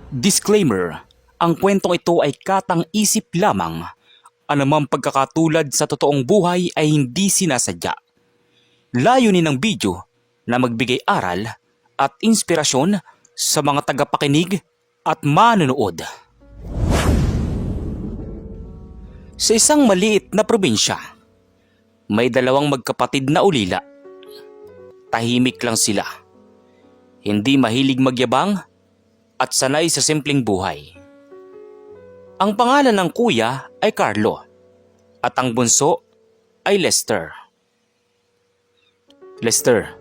Disclaimer, ang kwentong ito ay katang-isip lamang. Anumang pagkakatulad sa totoong buhay ay hindi sinasadya. Layunin ng video na magbigay aral at inspirasyon sa mga tagapakinig at manonood. Sa isang maliit na probinsya, may dalawang magkapatid na ulila. Tahimik lang sila. Hindi mahilig magyabang at sanay sa simpleng buhay. Ang pangalan ng kuya ay Carlo at ang bunso ay Lester. Lester,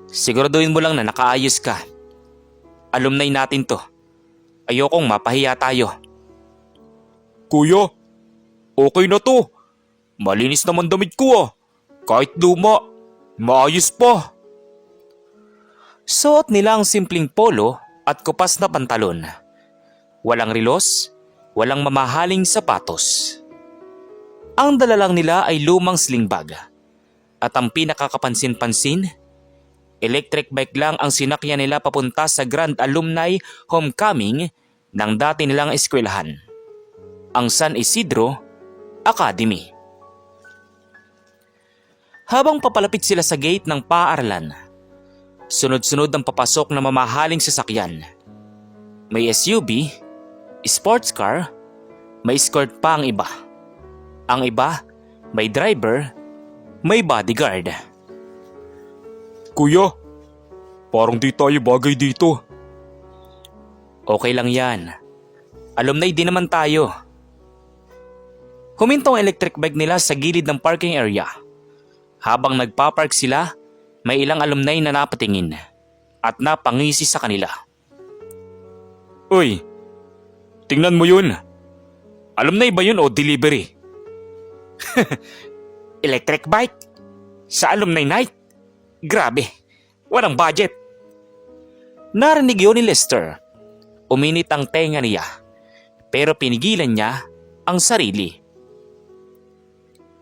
siguraduhin mo lang na nakaayos ka. Alumni natin to. Ayokong mapahiya tayo. Kuya, okay na to. Malinis naman damit ko ah. Kahit luma, maayos pa. Suot nila ang simpleng polo at kupas na pantalon. Walang relos, walang mamahaling sapatos. Ang dala lang nila ay lumang sling bag. At ang pinakakapansin-pansin, electric bike lang ang sinakyan nila papunta sa Grand Alumni Homecoming ng dati nilang eskwelahan, ang San Isidro Academy. Habang papalapit sila sa gate ng paaralan, sunod-sunod ang papasok na mamahaling sasakyan. May SUV, sports car, may escort pa ang iba. Ang iba, may driver, may bodyguard. Kuya, parang di tayo bagay dito. Okay lang yan. Alumni din naman tayo. Huminto ang electric bike nila sa gilid ng parking area. Habang nagpapark sila, may ilang alumni na napatingin at napangisi sa kanila. Uy, tingnan mo yun. Alumni ba yun o delivery? Electric bike? Sa alumni night? Grabe, walang budget. Narinig yun ni Lester. Uminit ang tenga niya, pero pinigilan niya ang sarili.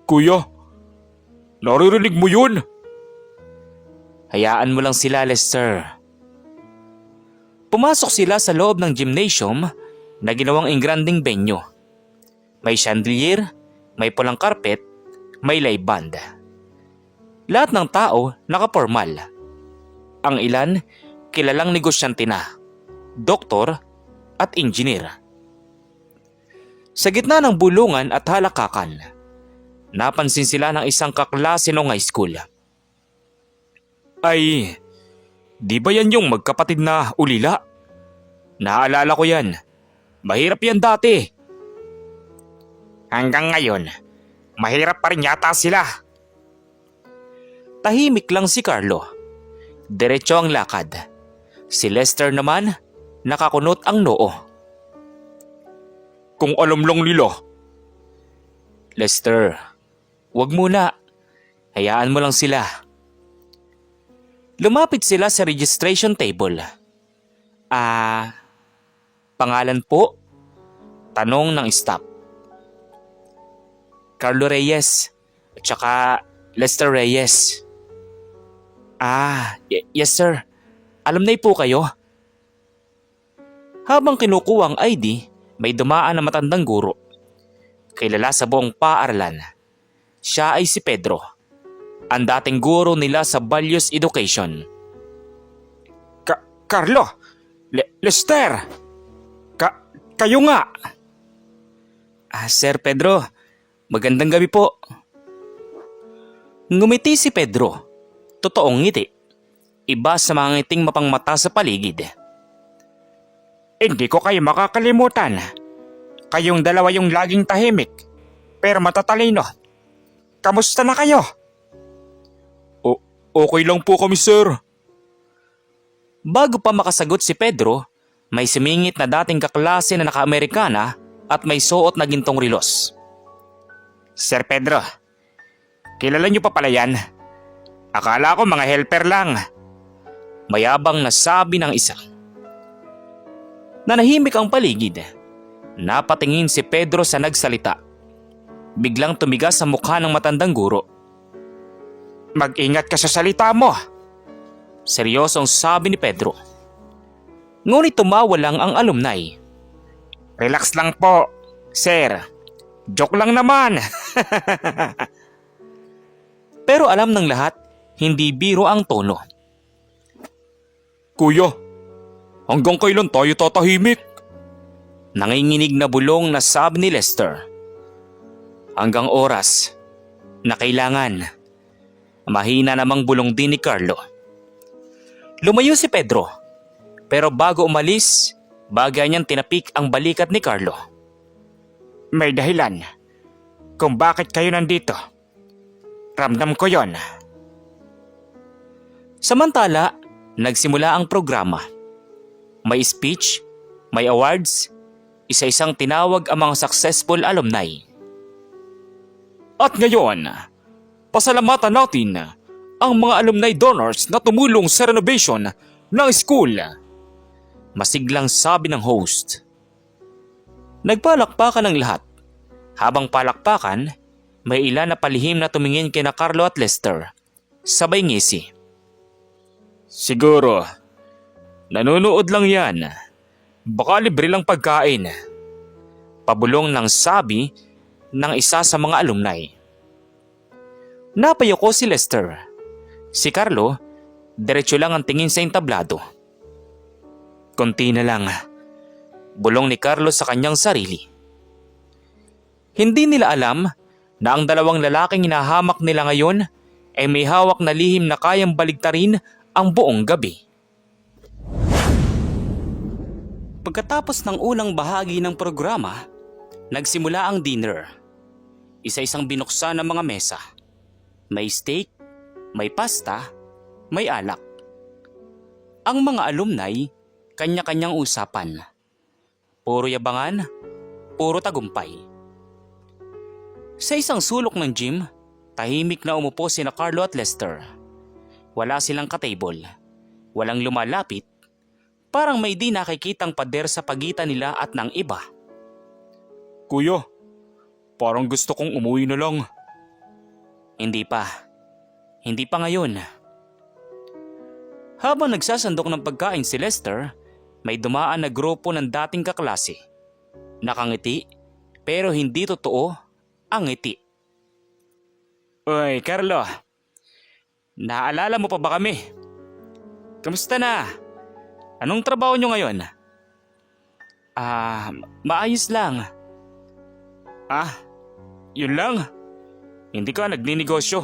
Kuya, naririnig mo yun? Hayaan mo lang sila, Lester. Pumasok sila sa loob ng gymnasium na ginawang engranding venue. May chandelier, may pulang carpet, may live band. Lahat ng tao nakapormal. Ang ilan, kilalang negosyante na, doktor at engineer. Sa gitna ng bulungan at halakakan, napansin sila ng isang kaklase ng high school. Ay, di ba yan yung magkapatid na ulila? Naalala ko yan. Mahirap yan dati. Hanggang ngayon, mahirap pa rin yata sila. Tahimik lang si Carlo. Diretso ang lakad. Si Lester naman, nakakunot ang noo. Kung alam lang nila. Lester, wag muna. Hayaan mo lang sila. Lumapit sila sa registration table. Pangalan po? Tanong ng staff. Carlo Reyes at saka Lester Reyes. Yes sir. Alumni po kayo? Habang kinukuha ang ID, may dumaan na matandang guro. Kilala sa buong paaralan. Siya ay si Pedro, ang dating guro nila sa Values Education. Carlo! Lester! Kayo nga! Sir Pedro, magandang gabi po. Ngumiti si Pedro. Totoong ngiti. Iba sa mga ngiting mapangmata sa paligid. Hindi ko kayo makakalimutan. Kayong dalawa yung laging tahimik, pero matatalino. Kamusta na kayo? Okay lang po kami, sir. Bago pa makasagot si Pedro, may sumingit na dating kaklase na naka-Amerikana at may suot na gintong rilos. Sir Pedro, kilala niyo pa pala yan? Akala ko mga helper lang. Mayabang na sabi ng isa. Nanahimik ang paligid. Napatingin si Pedro sa nagsalita. Biglang tumigas sa mukha ng matandang guro. Mag-ingat ka sa salita mo. Seryosong sabi ni Pedro. Ngunit tumawa lang ang alumni. Relax lang po, sir. Joke lang naman. Pero alam ng lahat, hindi biro ang tono. Kuya, hanggang kailan tayo tatahimik? Nanginginig na bulong na sabi ni Lester. Hanggang oras na kailangan. Mahina namang bulong din ni Carlo. Lumayo si Pedro, pero bago umalis, bagay niyang tinapik ang balikat ni Carlo. May dahilan kung bakit kayo nandito. Ramdam ko yon. Samantala, nagsimula ang programa. May speech, may awards, isa-isang tinawag ang mga successful alumni. At ngayon, pasalamatan natin ang mga alumni donors na tumulong sa renovation ng school. Masiglang sabi ng host. Nagpalakpakan ang lahat. Habang palakpakan, may ilan na palihim na tumingin kina Carlo at Lester. Sabay ngisi. Siguro, nanonood lang yan. Baka libre lang pagkain. Pabulong ng sabi ng isa sa mga alumni. Napayoko si Lester. Si Carlo, diretso lang ang tingin sa entablado. Konti na lang. Bulong ni Carlo sa kanyang sarili. Hindi nila alam na ang dalawang lalaking hinahamak nila ngayon ay may hawak na lihim na kayang baligtarin ang buong gabi. Pagkatapos ng unang bahagi ng programa, nagsimula ang dinner. Isa-isang binuksan ng mga mesa. May steak, may pasta, may alak. Ang mga alumni, kanya-kanyang usapan. Puro yabangan, puro tagumpay. Sa isang sulok ng gym, tahimik na umupo sina Carlo at Lester. Wala silang katable. Walang lumalapit. Parang may di nakikitang pader sa pagitan nila at ng iba. Kuya, parang gusto kong umuwi na lang. Hindi pa. Hindi pa ngayon. Habang nagsasandok ng pagkain si Lester, may dumaan na grupo ng dating kaklase. Nakangiti, pero hindi totoo ang ngiti. Uy, Carlo. Naalala mo pa ba kami? Kamusta na? Anong trabaho nyo ngayon? Maayos lang. Yun lang. Hindi ka nagninegosyo.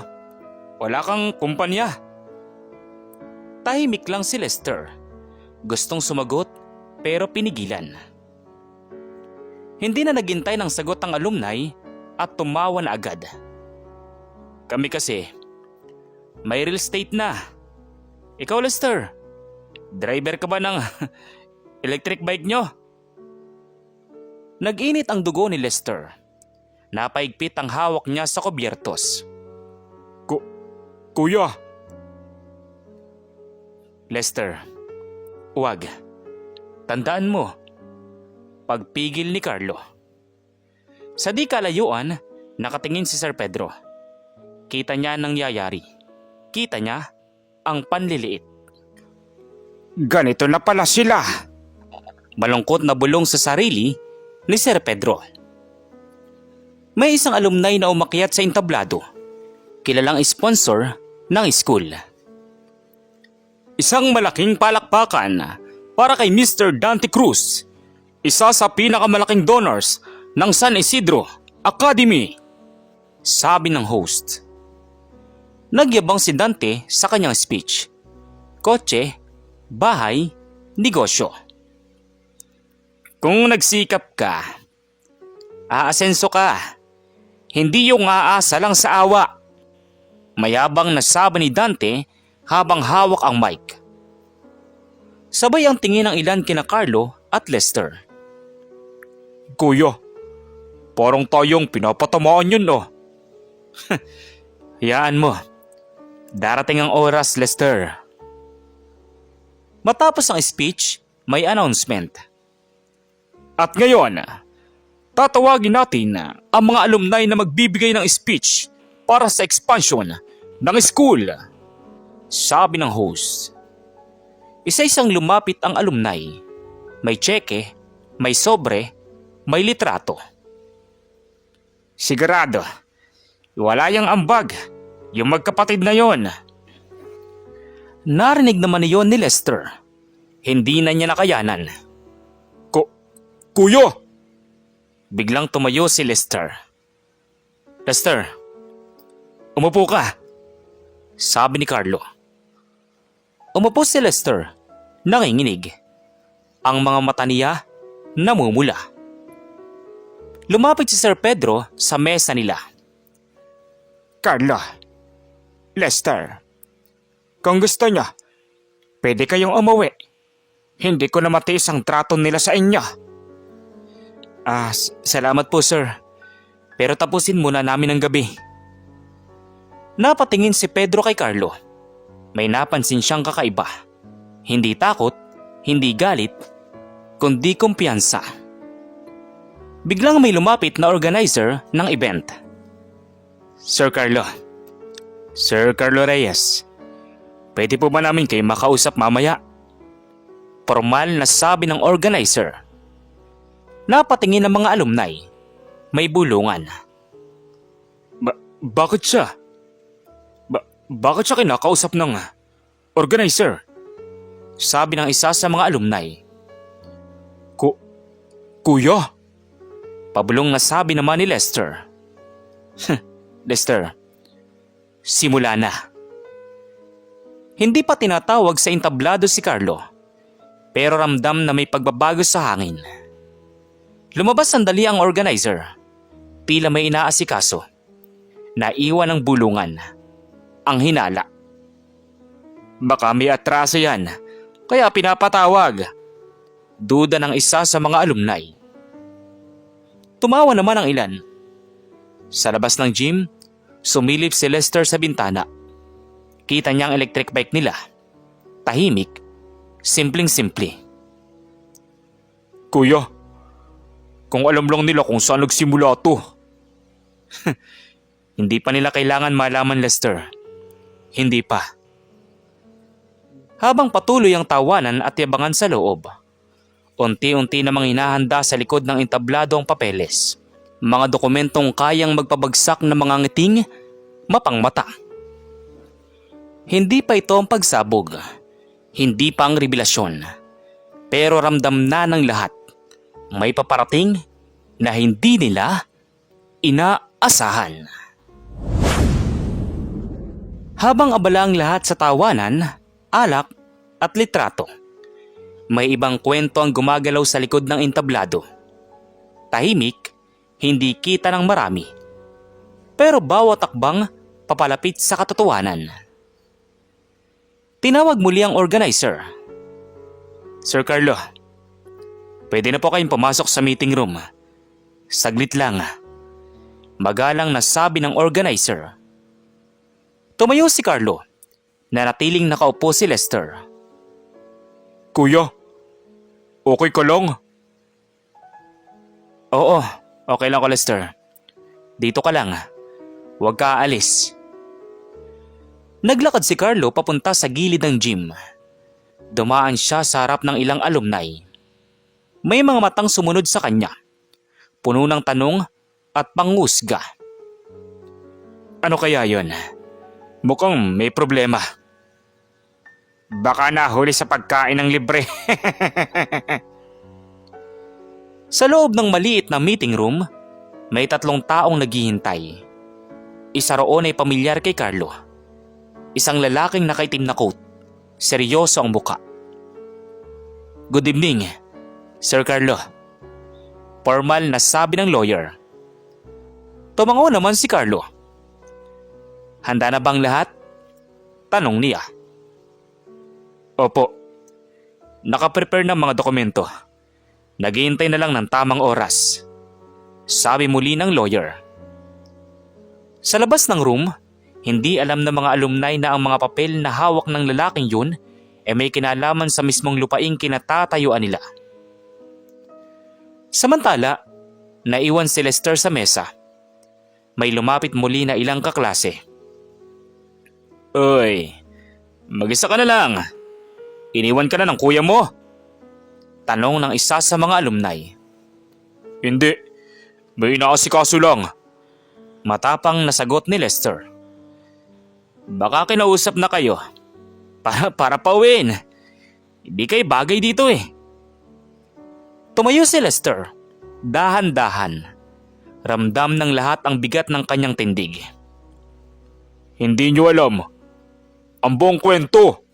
Wala kang kumpanya. Tahimik lang si Lester. Gustong sumagot pero pinigilan. Hindi na naghintay ng sagot ang alumni at tumawa na agad. Kami kasi, may real estate na. Ikaw Lester, driver ka ba ng electric bike nyo? Nag-init ang dugo ni Lester. Napaigpit ang hawak niya sa kobyertos. Kuya. Lester, huwag. Tandaan mo. Pagpigil ni Carlo. Sa di kalayuan, nakatingin si Sir Pedro. Kita niya ang nangyayari. Kita niya ang panliliit. Ganito na pala sila. Malungkot na bulong sa sarili ni Sir Pedro. May isang alumni na umakyat sa entablado. Kilalang sponsor ng school. Isang malaking palakpakan para kay Mr. Dante Cruz. Isa sa pinakamalaking donors ng San Isidro Academy. Sabi ng host. Nagyabang si Dante sa kanyang speech. Kotse, bahay, negosyo. Kung nagsikap ka, aasenso ka. Hindi yung aasa lang sa awa. Mayabang na sabi ni Dante habang hawak ang mic. Sabay ang tingin ng ilan kina Carlo at Lester. Kuya, parang tayong pinapatamaan yun oh. Hayaan mo. Darating ang oras, Lester. Matapos ang speech, may announcement. At ngayon, tatawagin natin ang mga alumni na magbibigay ng speech para sa expansion ng school. Sabi ng host. Isa-isang lumapit ang alumni. may tseke, may sobre, may litrato. Sigurado, wala yang ambag, yung magkapatid na yon. Narinig naman niyon ni Lester. Hindi na niya nakayanan. Kuya! Biglang tumayo si Lester. Lester, umupo ka, sabi ni Carlo. Umupo si Lester, nanginginig. Ang mga mata niya namumula. Lumapit si Sir Pedro sa mesa nila. Carlo, Lester, kung gusto niya, pwede kayong umuwi. Hindi ko na matiis ang trato nila sa inyo. Salamat po sir. Pero tapusin muna namin ang gabi. Napatingin si Pedro kay Carlo. May napansin siyang kakaiba. Hindi takot, hindi galit, kundi kumpiyansa. Biglang may lumapit na organizer ng event. Sir Carlo Reyes, pwede po ba namin kayo makausap mamaya? Formal na sabi ng organizer. Napatingin ng mga alumni. May bulungan. Bakit siya? Bakit siya kinakausap ng organizer? Sabi ng isa sa mga alumni. Kuya? Pabulong na sabi naman ni Lester. Lester, simula na. Hindi pa tinatawag sa entablado si Carlo, pero ramdam na may pagbabago sa hangin. Lumabas sandali ang organizer. Tila may inaasikaso. Naiwan ang bulungan. Ang hinala. Baka may atraso yan, kaya pinapatawag. Duda ng isa sa mga alumni. Tumawa naman ang ilan. Sa labas ng gym, sumilip si Lester sa bintana. Kita niya ang electric bike nila. Tahimik, simpleng-simple. Kuya, kung alam lang nila kung saan nagsimula to. Hindi pa nila kailangan malaman, Lester. Hindi pa. Habang patuloy ang tawanan at yabangan sa loob, unti-unti namang hinahanda sa likod ng entablado ang papeles. Mga dokumentong kayang magpabagsak ng mga ngiting mapangmata. Hindi pa ito ang pagsabog. Hindi pa ang revelasyon. Pero ramdam na ng lahat. May paparating na hindi nila inaasahan. Habang abala ang lahat sa tawanan, alak at litrato, may ibang kwento ang gumagalaw sa likod ng entablado. Tahimik, hindi kita ng marami. Pero bawat takbang papalapit sa katotohanan. Tinawag muli ang organizer. Sir Carlo, pwede na po kayong pumasok sa meeting room. Saglit lang. Magalang na sabi ng organizer. Tumayo si Carlo. Nanatiling nakaupo si Lester. Kuya, okay ka lang? Oo, okay lang ko Lester. Dito ka lang. Huwag ka aalis. Naglakad si Carlo papunta sa gilid ng gym. Dumaan siya sa harap ng ilang alumni. May mga matang sumunod sa kanya. Puno ng tanong at pangusga. Ano kaya yon? Mukhang may problema. Baka nahuli sa pagkain ng libre. Sa loob ng maliit na meeting room, may 3 taong naghihintay. Isa roon ay pamilyar kay Carlo. Isang lalaking nakaitim na coat. Seryoso ang muka. Good evening, Sir Carlo. Formal na sabi ng lawyer. Tumango naman si Carlo. Handa na bang lahat? Tanong niya. Opo. Nakaprepare ng mga dokumento. Naghihintay na lang ng tamang oras. Sabi muli ng lawyer. Sa labas ng room, hindi alam ng mga alumni na ang mga papel na hawak ng lalaking yun ay may kinalaman sa mismong lupaing kinatatayuan nila. Samantala, naiwan si Lester sa mesa. May lumapit muli na ilang kaklase. Uy, mag-isa ka na lang. Iniwan ka na ng kuya mo. Tanong ng isa sa mga alumni. Hindi, may inaasikaso lang. Matapang na sagot ni Lester. Baka kinausap na kayo. Para pauwiin. Hindi kayo bagay dito eh. Tumayo si Lester. Dahan-dahan. Ramdam ng lahat ang bigat ng kanyang tindig. Hindi niyo alam. Ang buong kwento.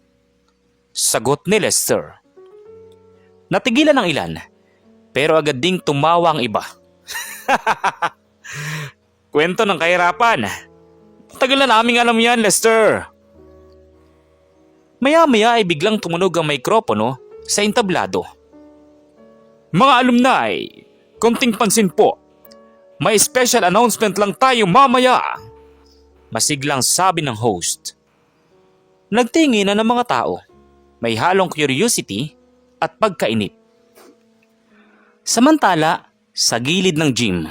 Sagot ni Lester. Natigilan ng ilan, pero agad ding tumawa ang iba. Kwento ng kahirapan. Tagal na naming alam yan, Lester. Maya-maya ay biglang tumunog ang mikropono sa entablado. Mga alumni, konting pansin po. May special announcement lang tayo mamaya. Masiglang sabi ng host. Nagtingin na ng mga tao. May halong curiosity at pagkainip. Samantala, sa gilid ng gym,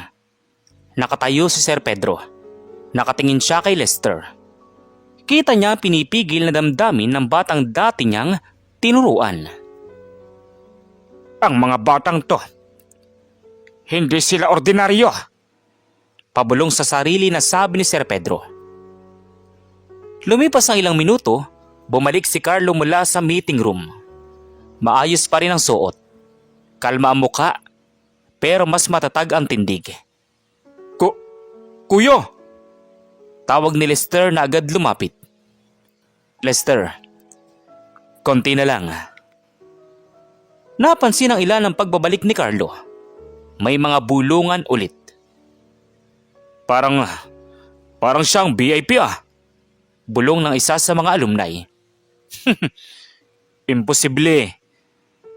nakatayo si Sir Pedro. Nakatingin siya kay Lester. Kita niya pinipigil na damdamin ng batang dati niyang tinuruan. Ang mga batang to, hindi sila ordinaryo. Pabulong sa sarili na sabi ni Sir Pedro. Lumipas ang ilang minuto, bumalik si Carlo mula sa meeting room. Maayos pa rin ang suot. Kalma ang muka, pero mas matatag ang tindig. Kuya! Tawag ni Lester na agad lumapit. Lester, konti na lang. Napansin ng ilan ang pagbabalik ni Carlo. May mga bulungan ulit. Parang siyang VIP ah. Bulong ng isa sa mga alumni. Imposible.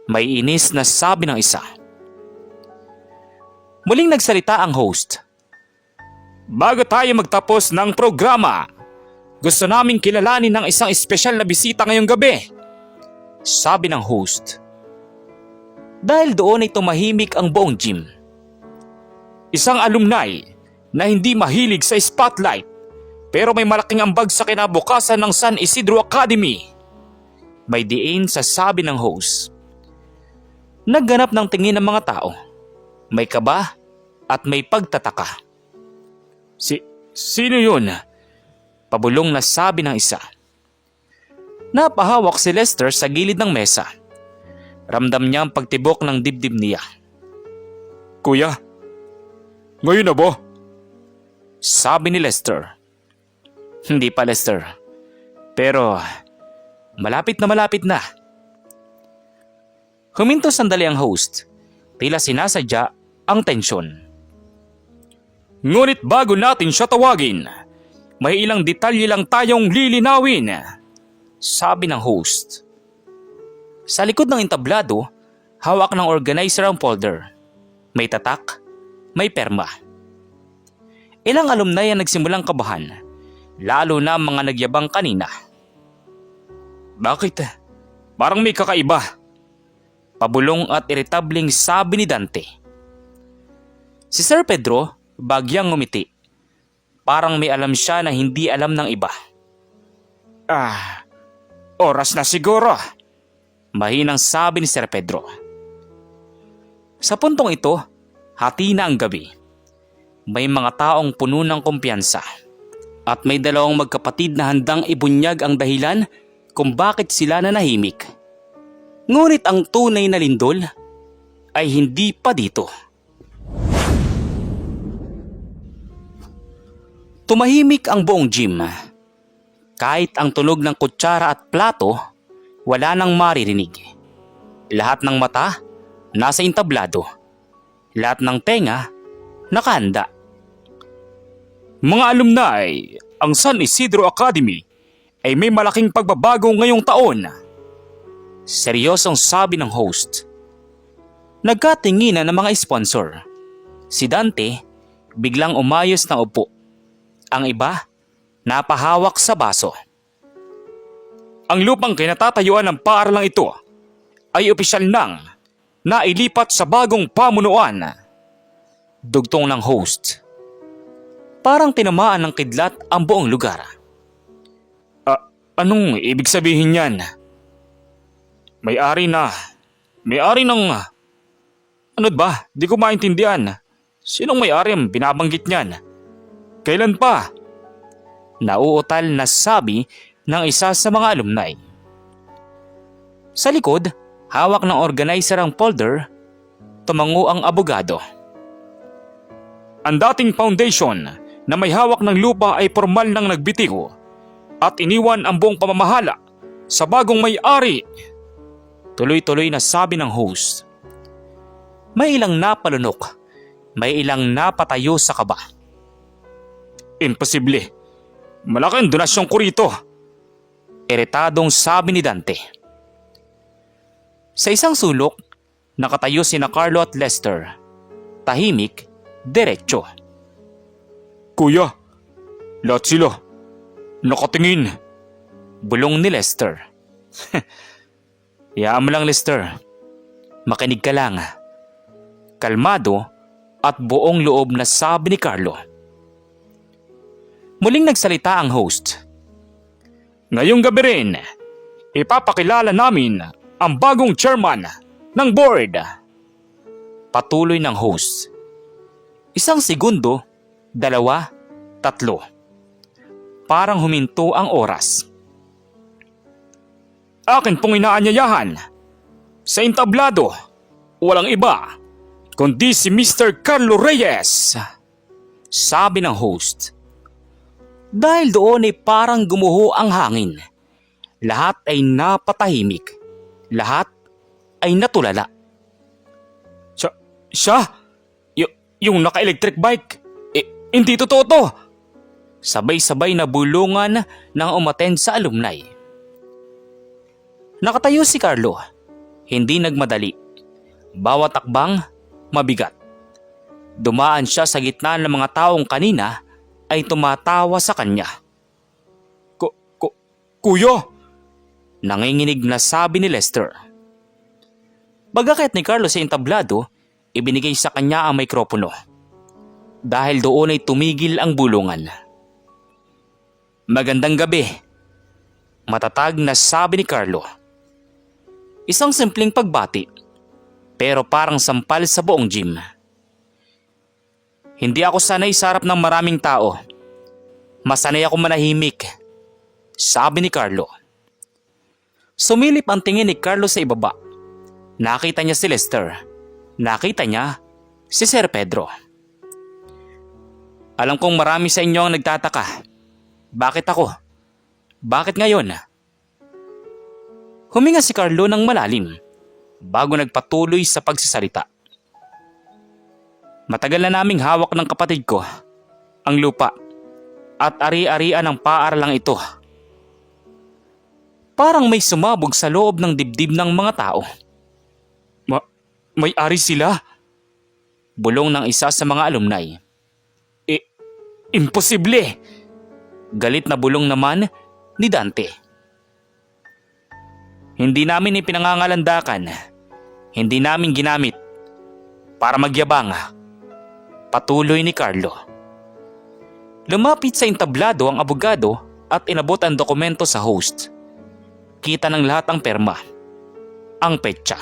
May inis na sabi ng isa. Muling nagsalita ang host. Bago tayo magtapos ng programa, gusto naming kilalanin ng isang espesyal na bisita ngayong gabi. Sabi ng host. Dahil doon ay tumahimik ang buong gym. Isang alumni na hindi mahilig sa spotlight pero may malaking ambag sa kinabukasan ng San Isidro Academy. May diin sa sabi ng host. Nagganap ng tingin ng mga tao. May kaba at may pagtataka. Sino yun? Pabulong na sabi ng isa. Napahawak si Lester sa gilid ng mesa. Ramdam niya ang pagtibok ng dibdib niya. Kuya, ngayon na ba? Sabi ni Lester. Hindi pa, Lester. Pero malapit na. Huminto sandali ang host. Tila sinasadya ang tensyon. Ngunit bago natin siya tawagin, may ilang detalye lang tayong lilinawin. Sabi ng host. Sa likod ng entablado, hawak ng organizer ang folder. May tatak, may perma. Ilang alumni ang nagsimulang kabahan, lalo na mga nagyabang kanina. Bakit? Parang may kakaiba. Pabulong at iritabling sabi ni Dante. Si Sir Pedro, bagyang ngumiti. Parang may alam siya na hindi alam ng iba. Oras na siguro. Mahinang sabi ni Sir Pedro. Sa puntong ito, hati na ang gabi. May mga taong puno ng kumpiyansa. At may dalawang magkapatid na handang ibunyag ang dahilan kung bakit sila nanahimik. Ngunit ang tunay na lindol ay hindi pa dito. Tumahimik ang buong gym. Kahit ang tunog ng kutsara at plato, wala nang maririnig. Lahat ng mata, nasa entablado. Lahat ng tenga, nakahanda. Mga alumni, ang San Isidro Academy ay may malaking pagbabago ngayong taon. Seryosong sabi ng host. Nagkatinginan ng mga sponsor. Si Dante, biglang umayos na upo. Ang iba, napahawak sa baso. Ang lupang kinatatayuan ng paaralang ito ay opisyal nang nailipat sa bagong pamunuan. Dugtong ng host. Parang tinamaan ng kidlat ang buong lugar. Anong ibig sabihin yan? May-ari na May-ari ng... Ano ba? Di ko maintindihan. Sinong may-ari ang binabanggit niyan? Kailan pa? Nauutal na sabi ng isa sa mga alumni. Sa likod, hawak ng organizer ang folder, tumango ang abogado. Ang dating foundation na may hawak ng lupa ay formal nang nagbitiw at iniwan ang buong pamamahala sa bagong may-ari. Tuloy-tuloy na sabi ng host. May ilang napalunok, may ilang napatayo sa kaba. Imposible. Malaki ang donasyon ko rito. Iritadong sabi ni Dante. Sa isang sulok, nakatayo sina Carlo at Lester. Tahimik, diretso. Kuya, lahat sila. Nakatingin. Bulong ni Lester. Hayaan mo lang, Lester. Makinig ka lang. Kalmado at buong loob na sabi ni Carlo. Muling nagsalita ang host. Ngayong gabi rin, ipapakilala namin ang bagong chairman ng board. Patuloy ng host. Isang segundo, 2, 3. Parang huminto ang oras. Akin pong inaanyayahan sa entablado, walang iba kundi si Mr. Carlo Reyes. Sabi ng host. Dahil doon ay parang gumuho ang hangin. Lahat ay napatahimik. Lahat ay natulala. Siya? Yung naka-electric bike? Hindi totoo to. Sabay-sabay na bulungan ng umattend sa alumni. Nakatayo si Carlo. Hindi nagmadali. Bawat takbang, mabigat. Dumaan siya sa gitna ng mga taong kanina ay tumatawa sa kanya. Kuya! Nanginginig na sabi ni Lester. Pagkakit ni Carlo sa entablado, ibinigay sa kanya ang mikropono. Dahil doon ay tumigil ang bulungan. Magandang gabi. Matatag na sabi ni Carlo. Isang simpleng pagbati, pero parang sampal sa buong gym. Hindi ako sanay sa harap ng maraming tao. Masanay ako manahimik, sabi ni Carlo. Sumilip ang tingin ni Carlo sa ibaba. Nakita niya si Lester. Nakita niya si Sir Pedro. Alam kong marami sa inyo ang nagtataka. Bakit ako? Bakit ngayon? Huminga si Carlo ng malalim bago nagpatuloy sa pagsasalita. Matagal na naming hawak ng kapatid ko ang lupa at ari-arian ang paaralang ito. Parang may sumabog sa loob ng dibdib ng mga tao. May-ari sila? Bulong ng isa sa mga alumni. Imposible! Galit na bulong naman ni Dante. Hindi namin ipinangangalandakan. Hindi namin ginamit para magyabang. Patuloy ni Carlo. Lumapit sa entablado ang abogado at inabot ang dokumento sa host. Kita ng lahat ang perma. Ang petsa.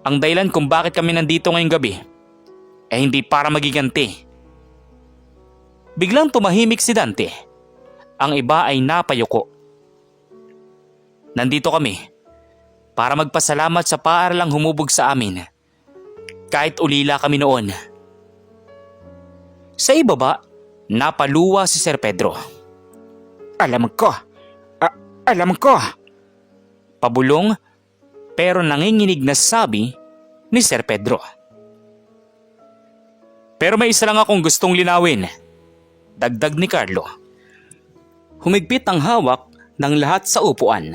Ang dahilan kung bakit kami nandito ngayong gabi ay hindi para magiganti. Biglang tumahimik si Dante. Ang iba ay napayuko. Nandito kami para magpasalamat sa paaralang humubog sa amin. Kahit ulila kami noon. Sa ibaba, napaluwa si Sir Pedro. Alam ko. Alam ko. Pabulong pero nanginginig na sabi ni Sir Pedro. Pero may isa lang akong gustong linawin. Dagdag ni Carlo. Humigpit ang hawak ng lahat sa upuan.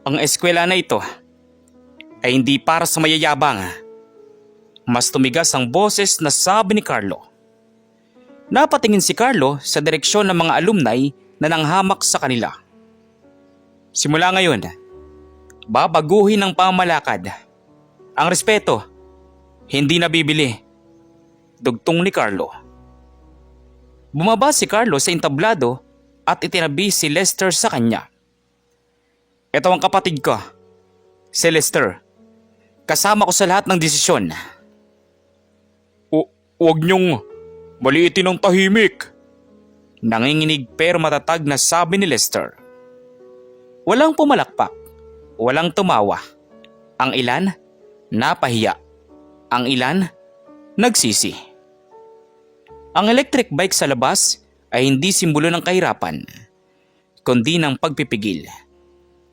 Ang eskwela na ito ay hindi para sa mayayabang. Mas tumigas ang boses na sabi ni Carlo. Napatingin si Carlo sa direksyon ng mga alumni na nanghamak sa kanila. Simula ngayon, babaguhin ang pamalakad. Ang respeto, hindi nabibili. Dugtong ni Carlo. Bumaba si Carlo sa entablado at itinabi si Lester sa kanya. Ito ang kapatid ko, Si Lester. Kasama ko sa lahat ng desisyon. Huwag niyong maliitin ang tahimik. Nanginginig pero matatag na sabi ni Lester. Walang pumalakpak. Walang tumawa. Ang ilan, napahiya. Ang ilan, nagsisi. Ang electric bike sa labas ay hindi simbolo ng kahirapan, kundi ng pagpipigil.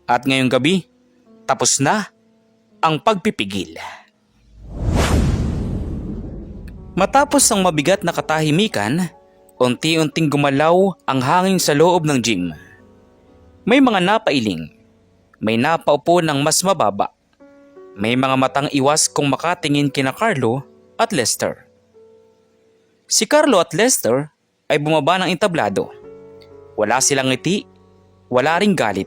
At ngayong gabi, tapos na ang pagpipigil. Matapos ang mabigat na katahimikan, unti-unting gumalaw ang hangin sa loob ng gym. May mga napailing, may napaupo ng mas mababa, may mga matang iwas kung makatingin kina Carlo at Lester. Si Carlo at Lester ay bumaba ng entablado. Wala silang ngiti, wala ring galit.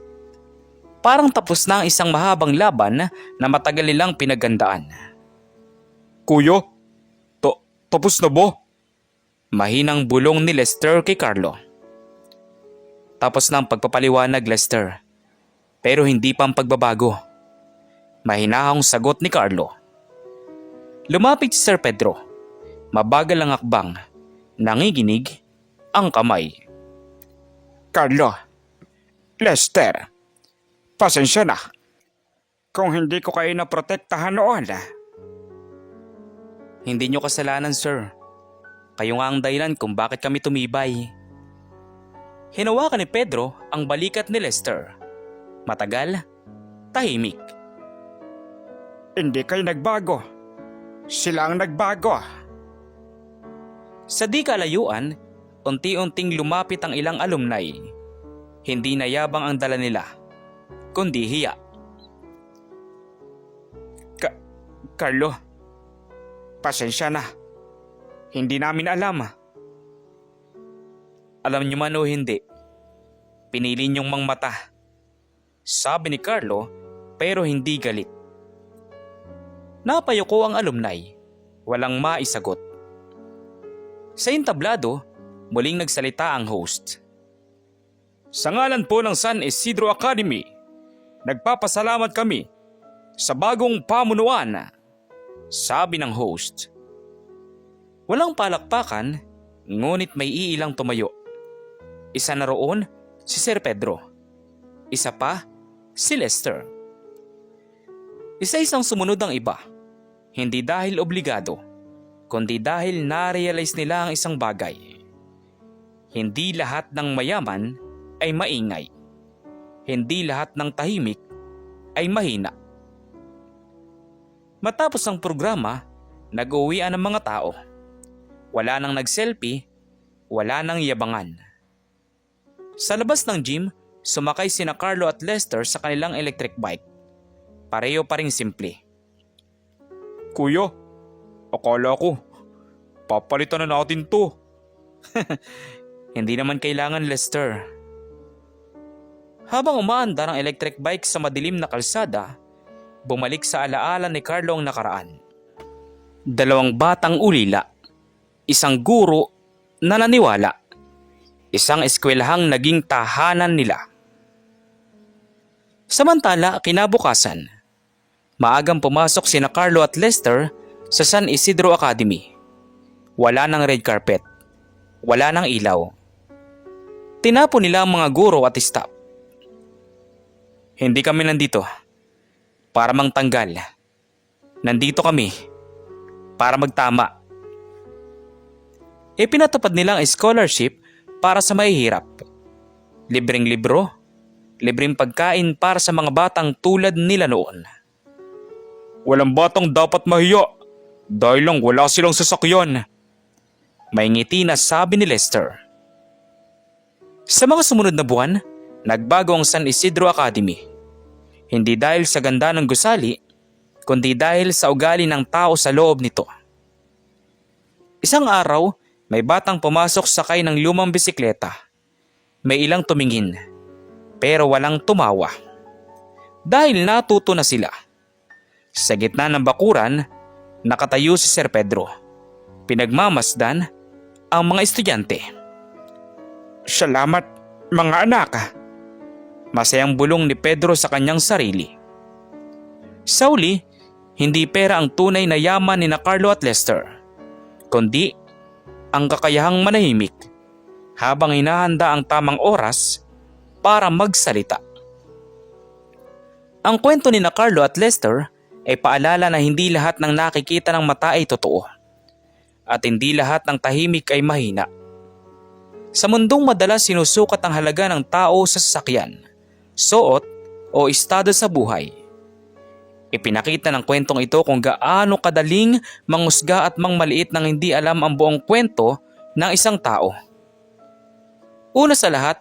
Parang tapos na ang isang mahabang laban na matagal nilang pinagandaan. Kuya, tapos na ba? Mahinang bulong ni Lester kay Carlo. Tapos na ang pagpapaliwanag, Lester. Pero hindi pa ang pagbabago. Mahinahong sagot ni Carlo. Lumapit si Sir Pedro. Mabagal ang hakbang. Nangiginig ang kamay. Carlo, Lester, pasensya na. Kung hindi ko kayo naprotektahan noon. Hindi nyo kasalanan, sir. Kayo nga ang dahilan kung bakit kami tumibay. Hinawakan ni Pedro ang balikat ni Lester. Matagal, tahimik. Hindi kayo nagbago. Sila ang nagbago. Sa di kalayuan, unti-unting lumapit ang ilang alumni. Hindi na yabang ang dala nila, kundi hiya. Carlo, pasensya na. Hindi namin alam. Alam nyo man o hindi, pinili niyong mangmata. Sabi ni Carlo pero hindi galit. Napayuko ang alumni, walang maisagot. Sa entablado, muling nagsalita ang host. Sa ngalan po ng San Isidro Academy, nagpapasalamat kami sa bagong pamunuan, sabi ng host. Walang palakpakan, ngunit may iilang tumayo. Isa na roon si Sir Pedro. Isa pa si Lester. Isa-isang sumunod ang iba. Hindi dahil obligado, kundi dahil na-realize nila ang isang bagay. Hindi lahat ng mayaman ay maingay. Hindi lahat ng tahimik ay mahina. Matapos ang programa, nag-uwian ang mga tao. Wala nang nag-selfie, wala nang yabangan. Sa labas ng gym, sumakay sina Carlo at Lester sa kanilang electric bike. Pareho pa ring simple. Kuya, akala ko, papalitan na natin to. Hindi naman kailangan, Lester. Habang umaandar ang electric bike sa madilim na kalsada, bumalik sa alaala ni Carlo ang nakaraan. 2 batang ulila, isang guro na naniwala, isang eskwelahang naging tahanan nila. Samantala, kinabukasan, maagang pumasok sina Carlo at Lester sa San Isidro Academy. Wala nang red carpet, wala nang ilaw. Tinapon nila ang mga guro at staff. Hindi kami nandito para mangtanggal. Nandito kami para magtama. Ipinatupad nilang scholarship para sa mahihirap. Libreng libro, libreng pagkain para sa mga batang tulad nila noon. Walang batang dapat mahiya dahil lang wala silang sasakyan. May ngiti na sabi ni Lester. Sa mga sumunod na buwan, nagbago ang San Isidro Academy. Hindi dahil sa ganda ng gusali, kundi dahil sa ugali ng tao sa loob nito. Isang araw, may batang pumasok sakay ng lumang bisikleta. May ilang tumingin, pero walang tumawa. Dahil natuto na sila. Sa gitna ng bakuran, nakatayo si Sir Pedro. Pinagmamasdan ang mga estudyante. Salamat, mga anak. Masayang bulong ni Pedro sa kanyang sarili. Sa uli, hindi pera ang tunay na yaman ni Carlo at Lester, kundi ang kakayahang manahimik habang hinahanda ang tamang oras para magsalita. Ang kwento ni Carlo at Lester ay paalala na hindi lahat ng nakikita ng mata ay totoo at hindi lahat ng tahimik ay mahina. Sa mundong madalas sinusukat ang halaga ng tao sa sasakyan, suot o estado sa buhay, ipinakita ng kwentong ito kung gaano kadaling mangusga at mangmaliit nang hindi alam ang buong kwento ng isang tao. Una sa lahat,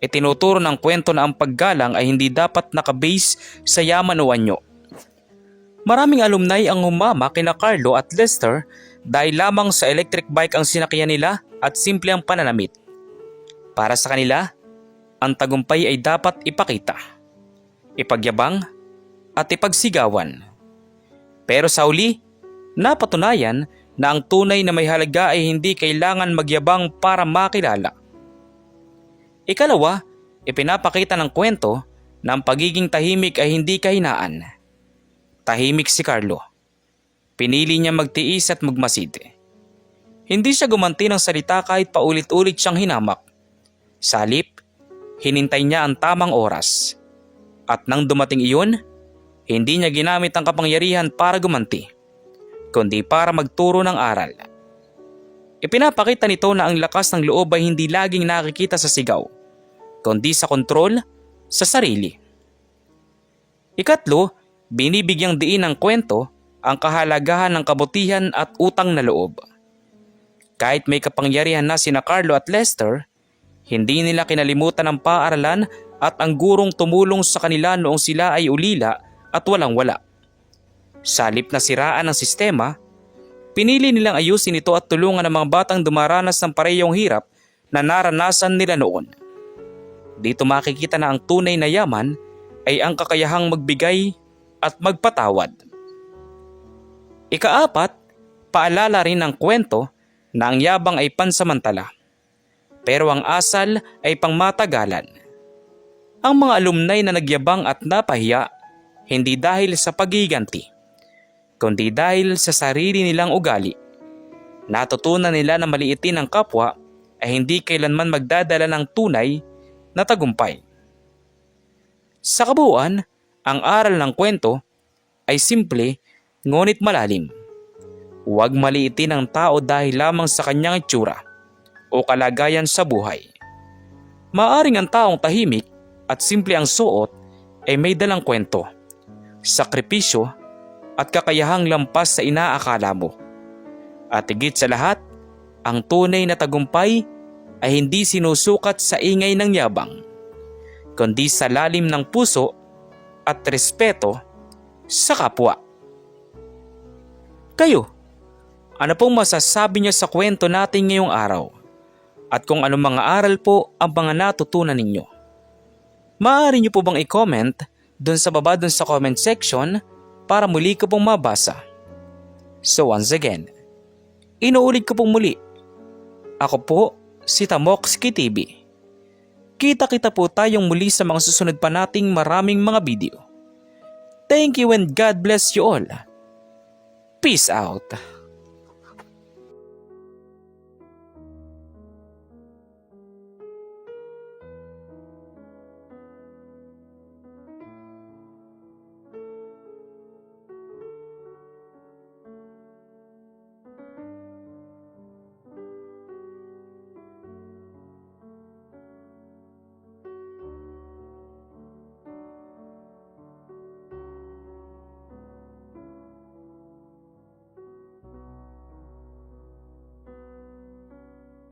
itinuturo ng kwento na ang paggalang ay hindi dapat nakabase sa yaman o anyo. Maraming alumni ang humama kina Carlo at Lester dahil lamang sa electric bike ang sinakyan nila at simple ang pananamit. Para sa kanila, ang tagumpay ay dapat ipakita, ipagyabang at ipagsigawan. Pero sa uli, napatunayan na ang tunay na may halaga ay hindi kailangan magyabang para makilala. Ikalawa, ipinapakita ng kwento na ang pagiging tahimik ay hindi kahinaan. Tahimik si Carlo. Pinili niya magtiis at magmasid. Hindi siya gumanti ng salita kahit paulit-ulit siyang hinamak. Sa halip, hinintay niya ang tamang oras. At nang dumating iyon, hindi niya ginamit ang kapangyarihan para gumanti, kundi para magturo ng aral. Ipinapakita nito na ang lakas ng loob ay hindi laging nakikita sa sigaw, kundi sa kontrol sa sarili. Ikatlo, binibigyang diin ng kwento ang kahalagahan ng kabutihan at utang na loob. Kahit may kapangyarihan na sina Carlo at Lester, hindi nila kinalimutan ang paaralan at ang gurong tumulong sa kanila noong sila ay ulila at walang-wala. Sa halip na siraan ang sistema, pinili nilang ayusin ito at tulungan ang mga batang dumaranas ng parehong hirap na naranasan nila noon. Dito makikita na ang tunay na yaman ay ang kakayahang magbigay at magpatawad. Ikaapat, paalala rin ng kwento na ang yabang ay pansamantala, pero ang asal ay pangmatagalan. Ang mga alumni na nagyabang at napahiya, hindi dahil sa pagiganti, kundi dahil sa sarili nilang ugali. Natutunan nila na maliitin ang kapwa ay hindi kailanman magdadala ng tunay na tagumpay. Sa kabuuan, ang aral ng kwento ay simple ngunit malalim. Huwag maliitin ang tao dahil lamang sa kanyang itsura o kalagayan sa buhay. Maaring ang taong tahimik at simple ang suot ay may dalang kwento, sakripisyo at kakayahang lampas sa inaakala mo. At higit sa lahat, ang tunay na tagumpay ay hindi sinusukat sa ingay ng yabang, kundi sa lalim ng puso at respeto sa kapwa. Kayo, ano pong masasabi niyo sa kwento natin ngayong araw? At kung anong mga aral po ang mga natutunan ninyo? Maaari niyo po bang i-comment dun sa baba dun sa comment section para muli ko pong mabasa? So once again, inuulit ko pong muli. Ako po si Tamoxki TV. Kita-kita po tayong muli sa mga susunod pa nating maraming mga video. Thank you and God bless you all. Peace out.